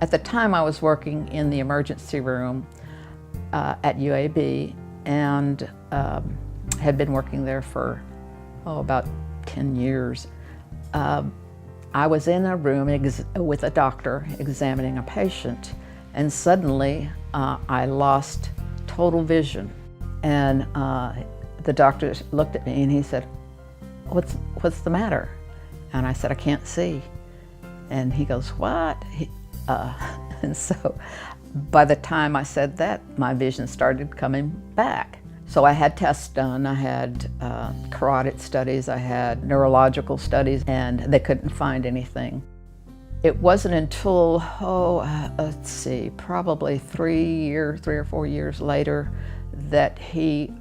At the time I was working in the emergency room at UAB and had been working there for about 10 years. I was in a room with a doctor examining a patient, and suddenly I lost total vision. And the doctor looked at me and he said, what's the matter? And I said, I can't see. And he goes, what? And so by the time I said that, my vision started coming back. So I had tests done, I had carotid studies, I had neurological studies, and they couldn't find anything. It wasn't until, let's see, probably 3 or 4 years later that he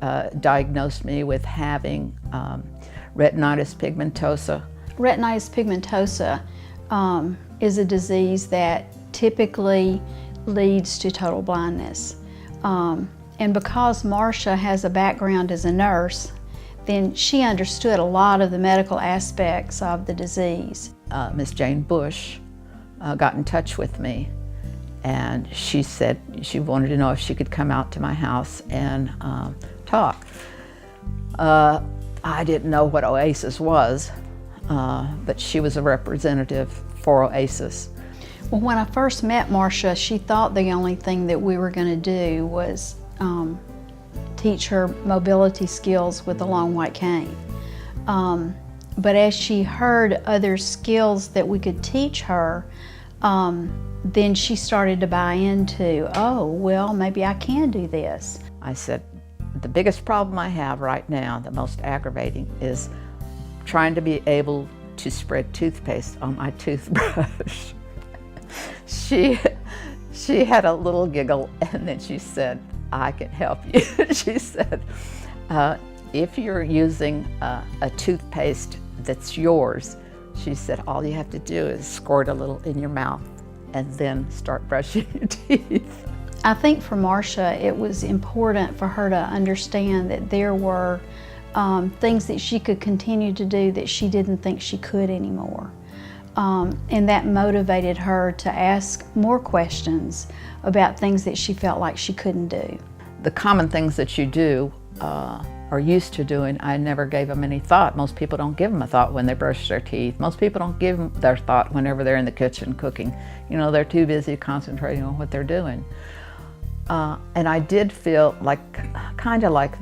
diagnosed me with having retinitis pigmentosa. Retinitis pigmentosa is a disease that typically leads to total blindness. And because Marsha has a background as a nurse, then she understood a lot of the medical aspects of the disease. Miss Jane Bush got in touch with me, and she said she wanted to know if she could come out to my house and talk. I didn't know what OASIS was, but she was a representative for OASIS. Well, when I first met Marsha, she thought the only thing that we were going to do was teach her mobility skills with a long white cane. But as she heard other skills that we could teach her, then she started to buy into, oh, well, maybe I can do this. I said, the biggest problem I have right now, the most aggravating, is trying to be able to spread toothpaste on my toothbrush. She had a little giggle, and then she said, I can help you. She said, if you're using a toothpaste that's yours, she said, all you have to do is squirt a little in your mouth and then start brushing your teeth. I think for Marsha, it was important for her to understand that there were things that she could continue to do that she didn't think she could anymore. And that motivated her to ask more questions about things that she felt like she couldn't do. The common things that you do are used to doing, I never gave them any thought. Most people don't give them a thought when they brush their teeth. Most people don't give them their thought whenever they're in the kitchen cooking. You know, they're too busy concentrating on what they're doing. And I did feel like, kind of like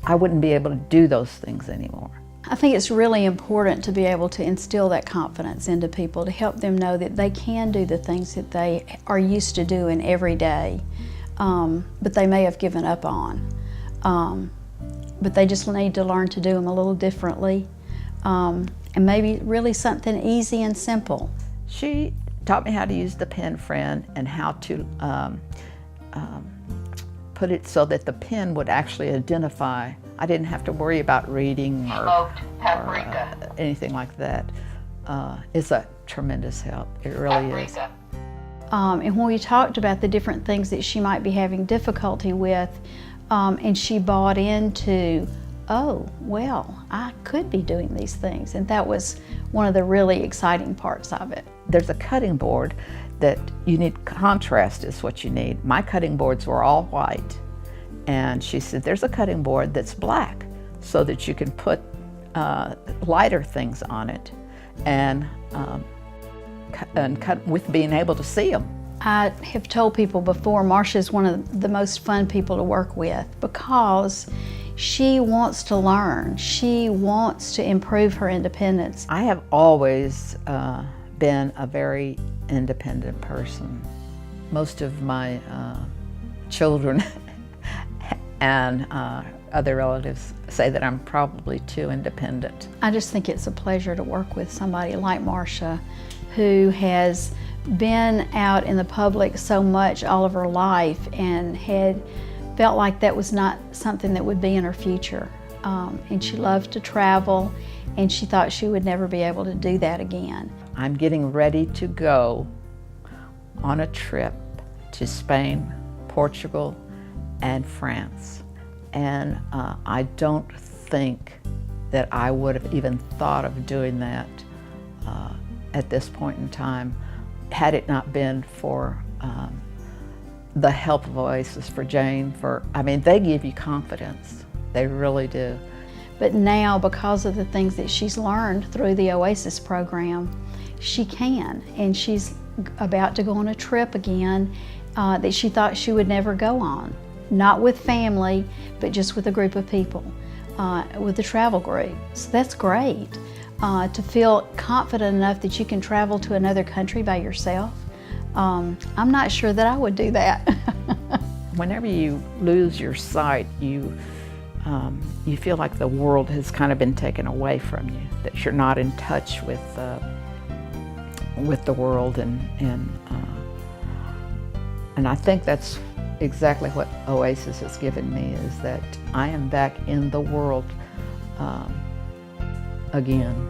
I wouldn't be able to do those things anymore. I think it's really important to be able to instill that confidence into people, to help them know that they can do the things that they are used to doing every day, but they may have given up on. But they just need to learn to do them a little differently, and maybe really something easy and simple. She taught me how to use the pen friend and how to put it so that the pen would actually identify. I didn't have to worry about reading or anything like that. It's a tremendous help. It really is. And when we talked about the different things that she might be having difficulty with, and she bought into, oh, well, I could be doing these things. And that was one of the really exciting parts of it. There's a cutting board that you need, contrast is what you need. My cutting boards were all white. And she said, there's a cutting board that's black so that you can put lighter things on it and cut with being able to see them. I have told people before, Marsha is one of the most fun people to work with because she wants to learn. She wants to improve her independence. I have always been a very independent person. Most of my children and other relatives say that I'm probably too independent. I just think it's a pleasure to work with somebody like Marsha, who has been out in the public so much all of her life and had felt like that was not something that would be in her future. And she loved to travel, and she thought she would never be able to do that again. I'm getting ready to go on a trip to Spain, Portugal, and France. And I don't think that I would have even thought of doing that at this point in time. had it not been for the help of OASIS, for Jane, I mean, they give you confidence. They really do. But now, because of the things that she's learned through the OASIS program, she can, and she's about to go on a trip again that she thought she would never go on. Not with family, but just with a group of people, with a travel group. So that's great. To feel confident enough that you can travel to another country by yourself. I'm not sure that I would do that. Whenever you lose your sight, you feel like the world has kind of been taken away from you, that you're not in touch with the world, and I think that's exactly what OASIS has given me, is that I am back in the world again.